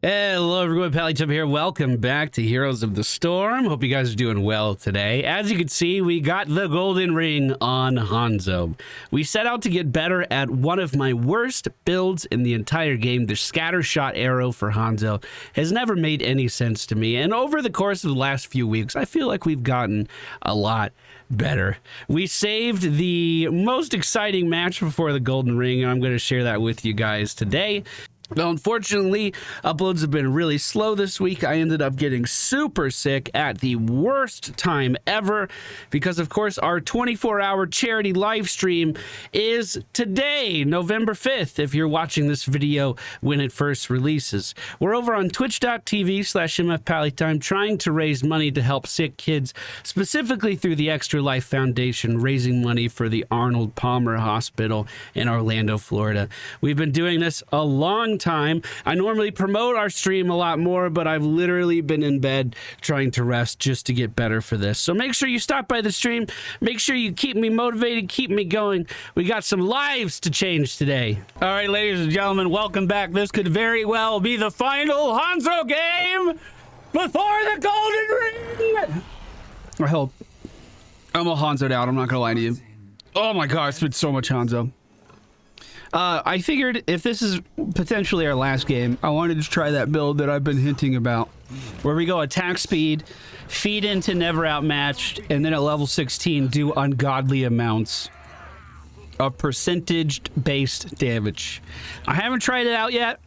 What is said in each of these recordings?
Hello everyone, MFPallytime here. Welcome back to Heroes of the Storm. Hope you guys are doing well today. As you can see, we got the golden ring on Hanzo. We set out to get better at one of my worst builds in the entire game. The scatter shot arrow for Hanzo has never made any sense to me. And over the course of the last few weeks, I feel like we've gotten a lot better. We saved the most exciting match before the golden ring, and I'm going to share that with you guys today. Well, unfortunately, uploads have been really slow this week. I ended up getting super sick at the worst time ever because, of course, our 24-hour charity live stream is today, November 5th, if you're watching this video when it first releases. We're over on twitch.tv/MFPallytime trying to raise money to help sick kids, specifically through the Extra Life Foundation, raising money for the Arnold Palmer Hospital in Orlando, Florida. We've been doing this a long time. I normally promote our stream a lot more, but I've literally been in bed trying to rest just to get better for this. So make sure you stop by the stream. Make sure you keep me motivated, keep me going. We got some lives to change today. All right, ladies and gentlemen, welcome back. This could very well be the final Hanzo game before the golden ring. I hope. I'm all Hanzo'd out. I'm not gonna lie to you. Oh my god, it's been so much Hanzo. I figured if this is potentially our last game, I wanted to try that build that I've been hinting about, where we go attack speed, feed into never outmatched, and then at level 16 do ungodly amounts of percentage-based damage. I haven't tried it out yet,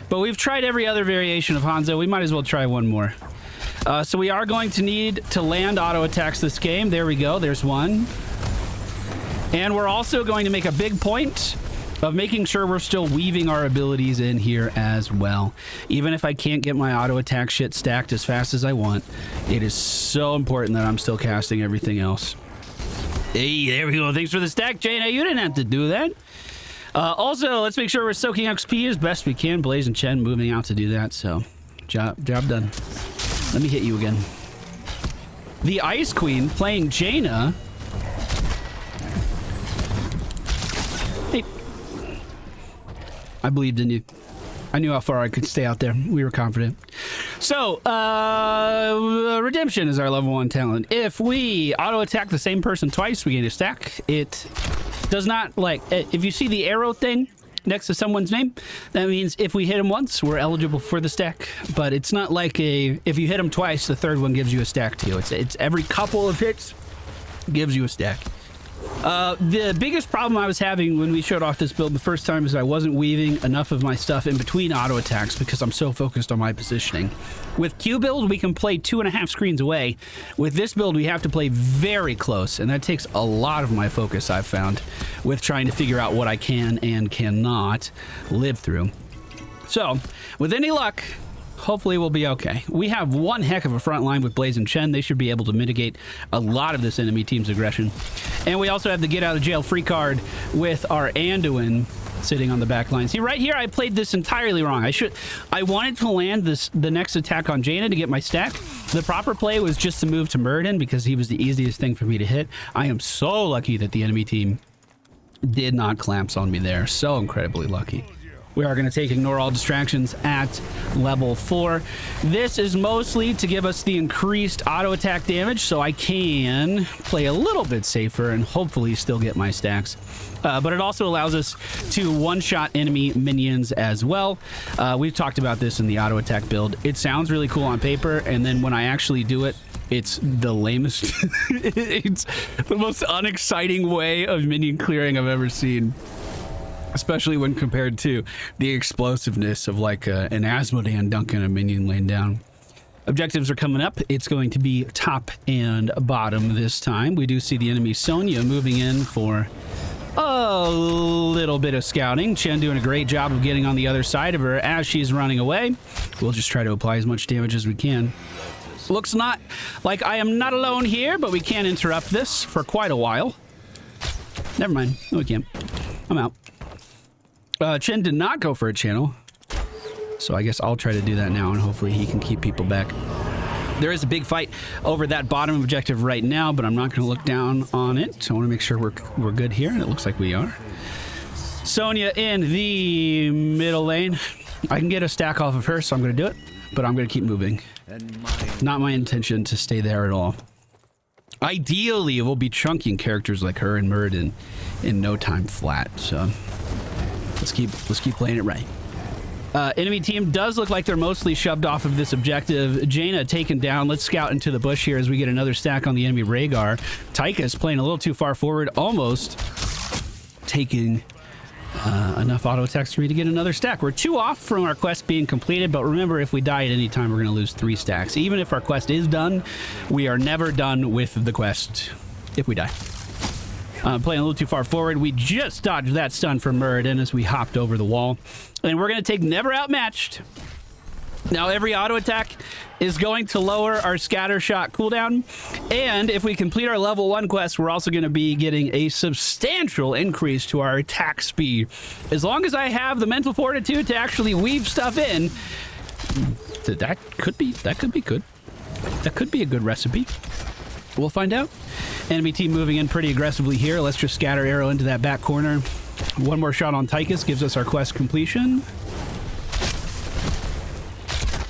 but we've tried every other variation of Hanzo. We might as well try one more. So we are going to need to land auto attacks this game. There we go. There's one. And we're also going to make a big point of making sure we're still weaving our abilities in here as well. Even if I can't get my auto attack shit stacked as fast as I want, it is so important that I'm still casting everything else. Hey, there we go. Thanks for the stack, Jaina. You didn't have to do that. Also, let's make sure we're soaking XP as best we can. Blaze and Chen moving out to do that, so job done. Let me hit you again. The Ice Queen playing Jaina. Hey. I believed in you. I knew how far I could stay out there. We were confident. So, Redemption is our level 1 talent. If we auto-attack the same person twice, we gain a stack. It does not, like, if you see the arrow thing next to someone's name, that means if we hit them once, we're eligible for the stack. But it's not like if you hit them twice, the third one gives you a stack too. It's every couple of hits gives you a stack. The biggest problem I was having when we showed off this build the first time is I wasn't weaving enough of my stuff in between auto attacks because I'm so focused on my positioning. With Q build, we can play 2.5 screens away. With this build, we have to play very close, and that takes a lot of my focus, I've found, with trying to figure out what I can and cannot live through. So, with any luck, hopefully we'll be okay. We have one heck of a front line with Blaze and Chen. They should be able to mitigate a lot of this enemy team's aggression. And we also have the get out of jail free card with our Anduin sitting on the back line. See, right here, I played this entirely wrong. I wanted to land the next attack on Jaina to get my stack. The proper play was just to move to Muradin because he was the easiest thing for me to hit. I am so lucky that the enemy team did not clamps on me there. So incredibly lucky. We are going to take Ignore All Distractions at level 4. This is mostly to give us the increased auto attack damage so I can play a little bit safer and hopefully still get my stacks. But it also allows us to one-shot enemy minions as well. We've talked about this in the auto attack build. It sounds really cool on paper, and then when I actually do it, it's the lamest. It's the most unexciting way of minion clearing I've ever seen. Especially when compared to the explosiveness of like an Asmodan dunking a minion laying down. Objectives are coming up. It's going to be top and bottom this time. We do see the enemy Sonya moving in for a little bit of scouting. Chen doing a great job of getting on the other side of her as she's running away. We'll just try to apply as much damage as we can. Looks not like I am not alone here, but we can interrupt this for quite a while. Never mind. No, we can't. I'm out. Chen did not go for a channel, so I guess I'll try to do that now, and hopefully he can keep people back. There is a big fight over that bottom objective right now, but I'm not going to look down on it, so I want to make sure we're good here, and it looks like we are. Sonya in the middle lane. I can get a stack off of her, so I'm going to do it. But I'm going to keep moving. Not my intention to stay there at all. Ideally, we'll be chunking characters like her and Muradin in no time flat. So let's keep playing it right. Enemy team does look like they're mostly shoved off of this objective. Jaina taken down. Let's scout into the bush here as we get another stack on the enemy Rhaegar. Tychus playing a little too far forward, almost taking enough auto attacks for me to get another stack. We're 2 off from our quest being completed, but remember, if we die at any time, we're going to lose 3 stacks. Even if our quest is done, we are never done with the quest if we die. Playing a little too far forward. We just dodged that stun from Muradin as we hopped over the wall. And we're going to take Never Outmatched. Now, every auto attack is going to lower our scatter shot cooldown. And if we complete our level 1 quest, we're also going to be getting a substantial increase to our attack speed. As long as I have the mental fortitude to actually weave stuff in, that could be good. That could be a good recipe. We'll find out. Enemy team moving in pretty aggressively here. Let's just scatter arrow into that back corner. One more shot on Tychus gives us our quest completion.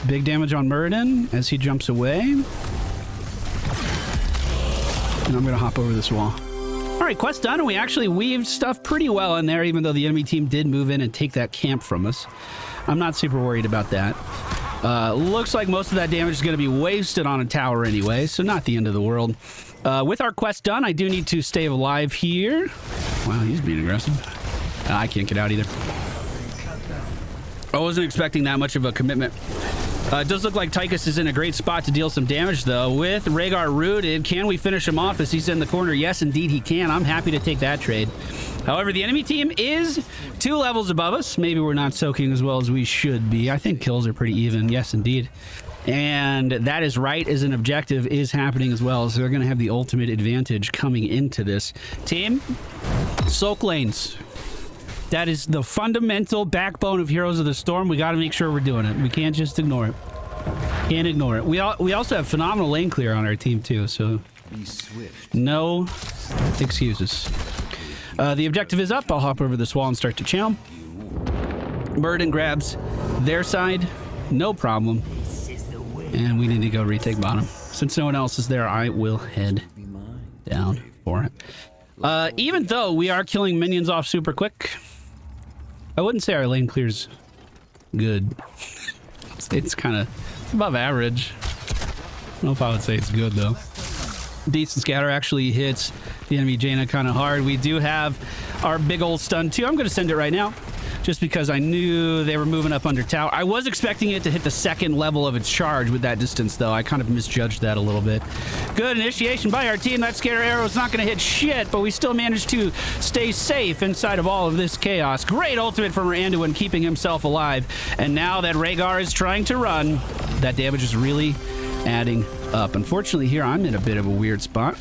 Big damage on Muradin as he jumps away. And I'm going to hop over this wall. All right, quest done. And we actually weaved stuff pretty well in there, even though the enemy team did move in and take that camp from us. I'm not super worried about that. Looks like most of that damage is going to be wasted on a tower anyway, so not the end of the world. With our quest done, I do need to stay alive here. Wow, he's being aggressive. I can't get out either. I wasn't expecting that much of a commitment. It does look like Tychus is in a great spot to deal some damage, though. With Rhaegar rooted, can we finish him off as he's in the corner? Yes, indeed he can. I'm happy to take that trade. However, the enemy team is 2 levels above us. Maybe we're not soaking as well as we should be. I think kills are pretty even. Yes, indeed. And that is right, as an objective is happening as well. So they're going to have the ultimate advantage coming into this. Team, soak lanes. That is the fundamental backbone of Heroes of the Storm. We got to make sure we're doing it. We can't just ignore it. Can't ignore it. We also have phenomenal lane clear on our team too, so no excuses. The objective is up. I'll hop over this wall and start to channel. Muradin grabs their side, no problem. And we need to go retake bottom. Since no one else is there, I will head down for it. Even though we are killing minions off super quick, I wouldn't say our lane clear's good. It's kind of above average. I don't know if I would say it's good, though. Decent scatter actually hits the enemy Jaina kind of hard. We do have our big old stun, too. I'm going to send it right now, just because I knew they were moving up under tower. I was expecting it to hit the 2nd level of its charge with that distance, though. I kind of misjudged that a little bit. Good initiation by our team. That scatter arrow is not going to hit shit, but we still managed to stay safe inside of all of this chaos. Great ultimate from Randuin, keeping himself alive. And now that Rhaegar is trying to run, that damage is really adding up. Unfortunately, here I'm in a bit of a weird spot.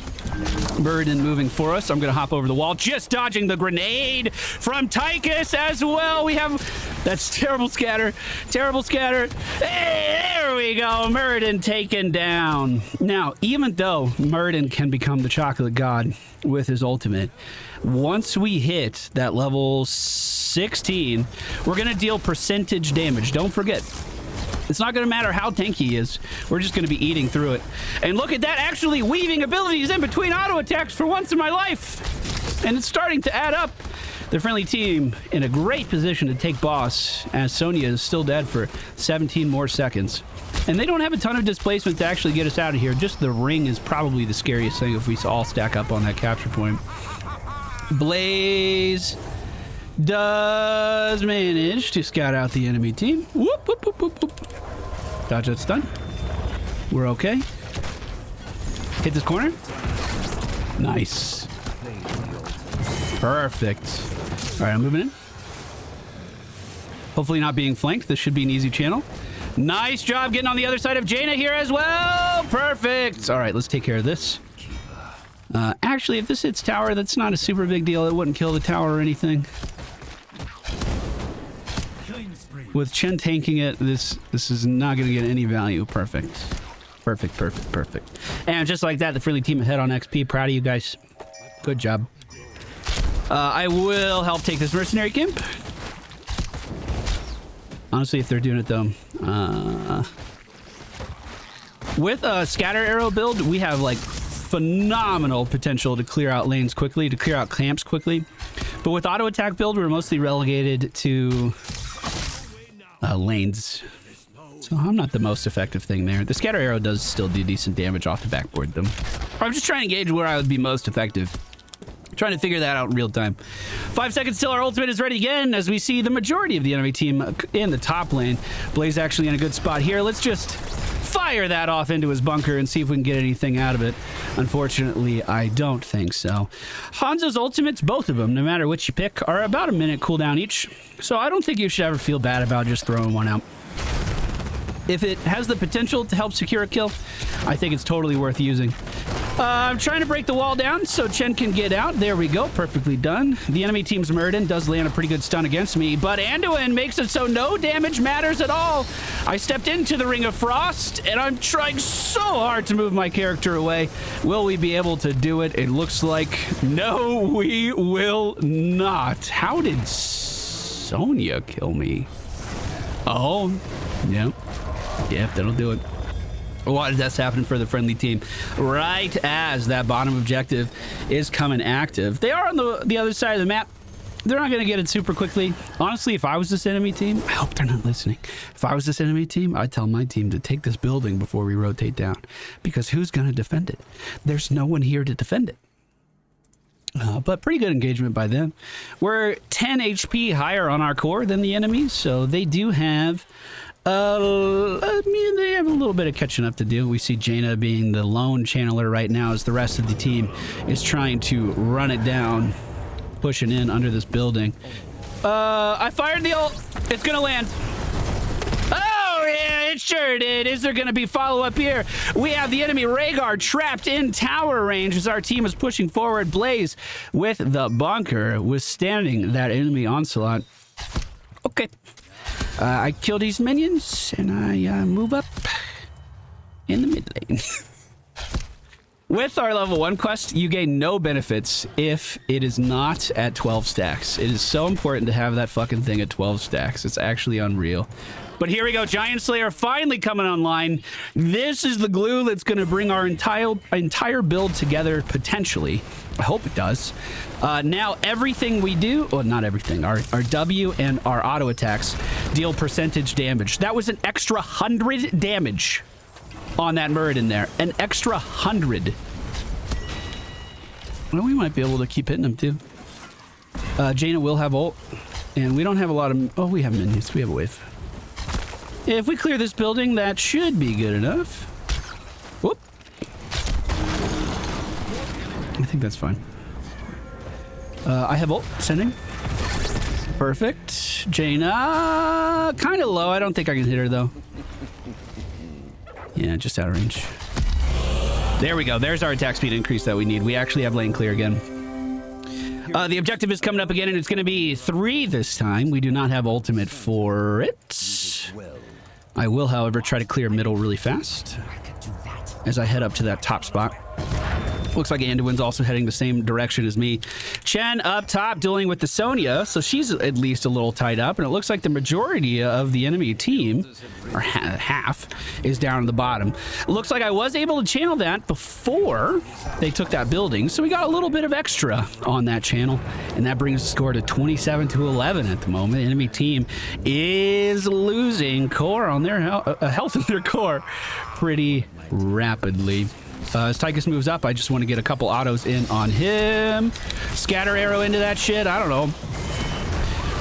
Muradin moving for us. I'm going to hop over the wall, just dodging the grenade from Tychus as well. We have... That's terrible scatter. Terrible scatter. Hey, there we go. Muradin taken down. Now, even though Muradin can become the chocolate god with his ultimate, once we hit that level 16, we're going to deal percentage damage. Don't forget. It's not going to matter how tanky he is. We're just going to be eating through it. And look at that, actually weaving abilities in between auto attacks for once in my life. And it's starting to add up. The friendly team in a great position to take boss, as Sonya is still dead for 17 more seconds. And they don't have a ton of displacement to actually get us out of here. Just the ring is probably the scariest thing if we all stack up on that capture point. Blaze does manage to scout out the enemy team. Whoop, whoop, whoop, whoop, whoop. Dodge that stun. We're okay. Hit this corner. Nice. Perfect. All right, I'm moving in. Hopefully not being flanked. This should be an easy channel. Nice job getting on the other side of Jaina here as well. Perfect. All right, let's take care of this. Actually, if this hits tower, that's not a super big deal. It wouldn't kill the tower or anything. With Chen tanking it, this is not going to get any value. Perfect. Perfect, perfect, perfect. And just like that, the friendly team ahead on XP. Proud of you guys. Good job. I will help take this mercenary camp. Honestly, if they're doing it though. With a scatter arrow build, we have like phenomenal potential to clear out lanes quickly, to clear out camps quickly. But with auto attack build, we're mostly relegated to lanes. So I'm not the most effective thing there. The scatter arrow does still do decent damage off the backboard though. I'm just trying to gauge where I would be most effective. Trying to figure that out in real time. 5 seconds till our ultimate is ready again as we see the majority of the enemy team in the top lane. Blaze actually in a good spot here. Let's just fire that off into his bunker and see if we can get anything out of it. Unfortunately, I don't think so. Hanzo's ultimates, both of them, no matter which you pick, are about a minute cooldown each. So I don't think you should ever feel bad about just throwing one out. If it has the potential to help secure a kill, I think it's totally worth using. I'm trying to break the wall down so Chen can get out. There we go. Perfectly done. The enemy team's Muradin does land a pretty good stun against me, but Anduin makes it so no damage matters at all. I stepped into the Ring of Frost, and I'm trying so hard to move my character away. Will we be able to do it? It looks like no, we will not. How did Sonya kill me? Oh, yeah. Yeah, that'll do it. A lot of deaths happening for the friendly team right as that bottom objective is coming active. They are on the other side of the map. They're not going to get it super quickly. Honestly, if I was this enemy team, I hope they're not listening. If I was this enemy team, I'd tell my team to take this building before we rotate down. Because who's going to defend it? There's no one here to defend it. But pretty good engagement by them. We're 10 HP higher on our core than the enemy, so they do have... I mean, they have a little bit of catching up to do. We see Jaina being the lone channeler right now as the rest of the team is trying to run it down, pushing in under this building. I fired the ult. It's gonna land. Oh, yeah, it sure did. Is there gonna be follow-up here? We have the enemy Rhaegar trapped in tower range as our team is pushing forward. Blaze with the bunker withstanding that enemy onslaught. Okay. I kill these minions, and I move up in the mid lane. With our level 1 quest, you gain no benefits if it is not at 12 stacks. It is so important to have that fucking thing at 12 stacks. It's actually unreal. But here we go. Giant Slayer finally coming online. This is the glue that's going to bring our entire build together, potentially. I hope it does. Now, everything we do... Well, not everything. Our W and our auto attacks deal percentage damage. That was an extra 100 damage on that Muradin there. An extra 100. Well, we might be able to keep hitting them, too. Jaina will have ult. And we don't have a lot of... Oh, we have minions. We have a wave. If we clear this building, that should be good enough. Whoop. I think that's fine. I have ult. Sending. Perfect. Jaina. Kind of low. I don't think I can hit her, though. Yeah, just out of range. There we go. There's our attack speed increase that we need. We actually have lane clear again. The objective is coming up again, and it's going to be 3 this time. We do not have ultimate for it. I will, however, try to clear middle really fast as I head up to that top spot. Looks like Anduin's also heading the same direction as me. Chen up top dealing with the Sonya, so she's at least a little tied up, and it looks like the majority of the enemy team, or half, is down at the bottom. Looks like I was able to channel that before they took that building, so we got a little bit of extra on that channel, and that brings the score to 27-11 at the moment. The enemy team is losing core on their health in their core pretty rapidly. As Tychus moves up, I just want to get a couple autos in on him. Scatter arrow into that shit. I don't know.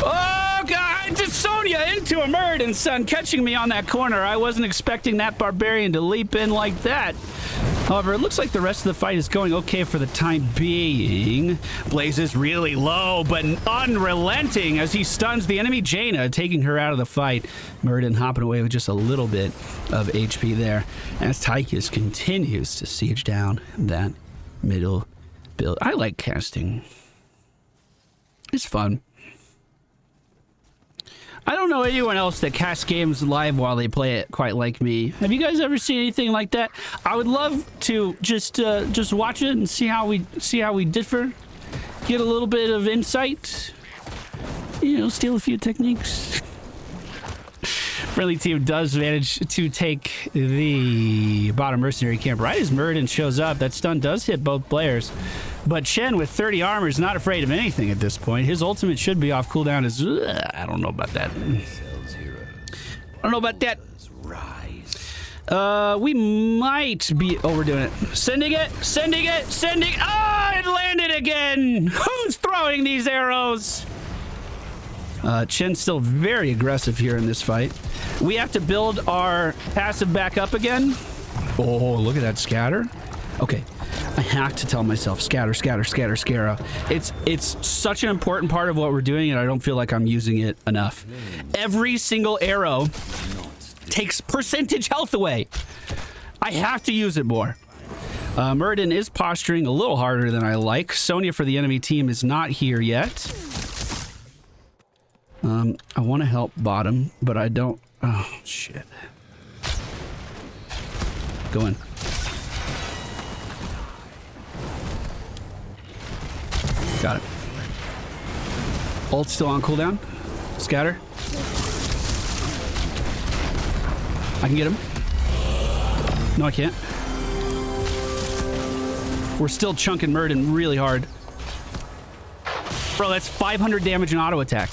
Oh, God. Just Sonya into a Muradin, son, catching me on that corner. I wasn't expecting that barbarian to leap in like that. However, it looks like the rest of the fight is going okay for the time being. Blaze is really low, but unrelenting as he stuns the enemy Jaina, taking her out of the fight. Muradin hopping away with just a little bit of HP there as Tychus continues to siege down that middle build. I like casting. It's fun. I don't know anyone else that casts games live while they play it quite like me. Have you guys ever seen anything like that? I would love to just watch it and see how we differ. Get a little bit of insight. You know, steal a few techniques. Friendly team does manage to take the bottom mercenary camp right as Muradin shows up. That stun does hit both players. But Chen with 30 armor is not afraid of anything at this point. His ultimate should be off cooldown. I don't know about that. I don't know about that. We might be overdoing it. Sending it. Ah, it landed again. Who's throwing these arrows? Chen's still very aggressive here in this fight. We have to build our passive back up again. Oh, look at that scatter. Okay, I have to tell myself scatter. It's such an important part of what we're doing, and I don't feel like I'm using it enough. Every single arrow takes percentage health away. I have to use it more. Muradin is posturing a little harder than I like. Sonya for the enemy team is not here yet. I want to help bottom, but I don't. Oh, shit. Go in. Got it. Ult still on cooldown. Scatter. I can get him. No, I can't. We're still chunking Muradin really hard. Bro, that's 500 damage in auto attack.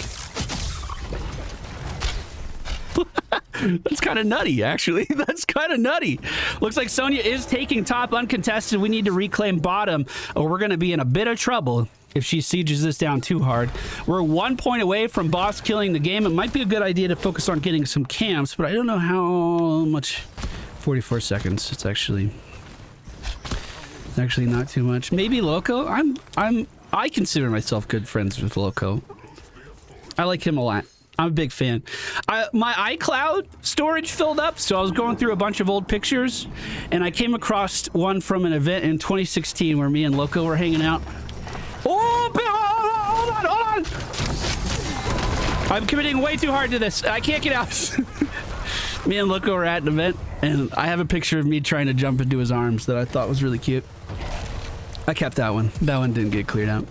That's kind of nutty, actually. That's kind of nutty. Looks like Sonya is taking top uncontested. We need to reclaim bottom, or we're going to be in a bit of trouble if she sieges this down too hard. We're 1 point away from boss killing the game. It might be a good idea to focus on getting some camps, but I don't know how much. 44 seconds. It's actually not too much. Maybe Loco. I consider myself good friends with Loco. I like him a lot. I'm a big fan. My iCloud storage filled up, so I was going through a bunch of old pictures, and I came across one from an event in 2016 where me and Loco were hanging out. Oh, hold on. I'm committing way too hard to this. I can't get out. Me and Loco were at an event, and I have a picture of me trying to jump into his arms that I thought was really cute. I kept that one. That one didn't get cleared out.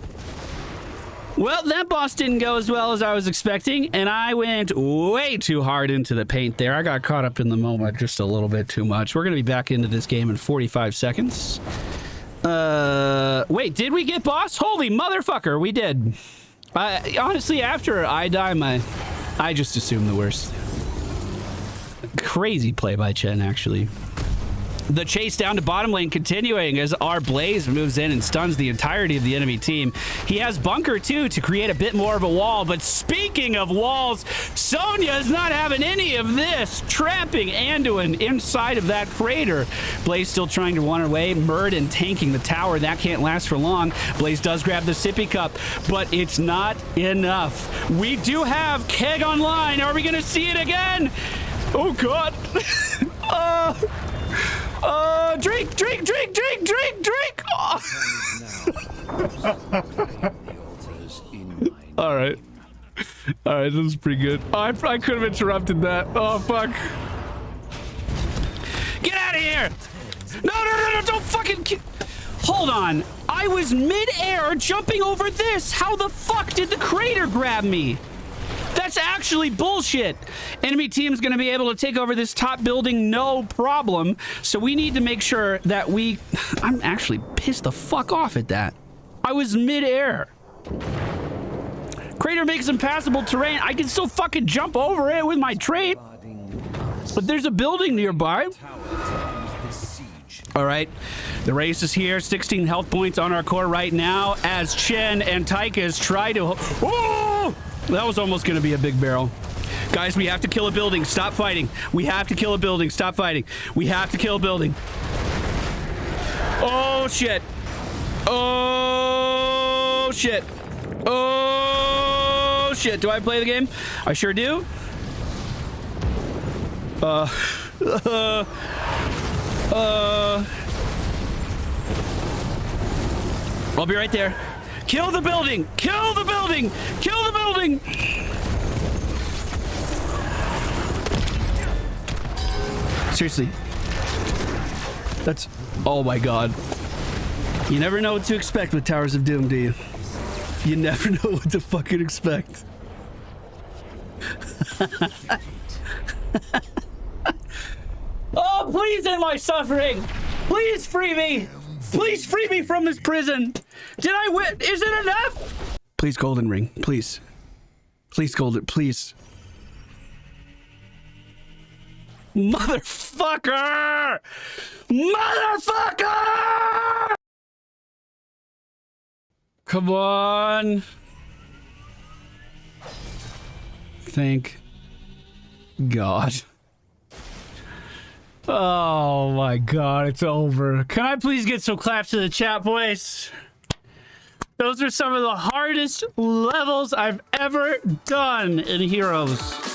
Well, that boss didn't go as well as I was expecting, and I went way too hard into the paint there. I got caught up in the moment just a little bit too much. We're going to be back into this game in 45 seconds. Wait, did we get boss? Holy motherfucker, we did. Honestly, after I die, I just assume the worst. Crazy play by Chen, actually. The chase down to bottom lane continuing as our Blaze moves in and stuns the entirety of the enemy team. He has Bunker too to create a bit more of a wall, but speaking of walls, Sonya is not having any of this. Trapping Anduin inside of that crater. Blaze still trying to run away. Muradin tanking the tower. That can't last for long. Blaze does grab the sippy cup, but it's not enough. We do have Keg online. Are we gonna see it again? Oh God. Drink! Oh. All right, this is pretty good. Oh, I could have interrupted that. Oh, fuck. Get out of here! No, don't fucking... Hold on. I was mid-air jumping over this. How the fuck did the crater grab me? That's actually bullshit. Enemy team's going to be able to take over this top building, no problem. So we need to make sure that I'm actually pissed the fuck off at that. I was mid-air. Crater makes impassable terrain. I can still fucking jump over it with my trait. But there's a building nearby. All right, the race is here. 16 health points on our core right now as Chen and Tychus try to... Oh! That was almost going to be a big barrel. Guys, we have to kill a building. Stop fighting. We have to kill a building. Stop fighting. We have to kill a building. Oh, shit. Oh, shit. Oh, shit. Do I play the game? I sure do. I'll be right there. Kill the building! Kill the building! Kill the building! Seriously. That's... Oh my God. You never know what to expect with Towers of Doom, do you? You never know what to fucking expect. Oh, please end my suffering. Please free me. Please free me from this prison. Did I win? Is it enough? Please, golden ring. Please. Please, golden. Please. Motherfucker! Motherfucker! Come on. Thank God. Oh my God, it's over. Can I please get some claps to the chat, boys? Those are some of the hardest levels I've ever done in Heroes.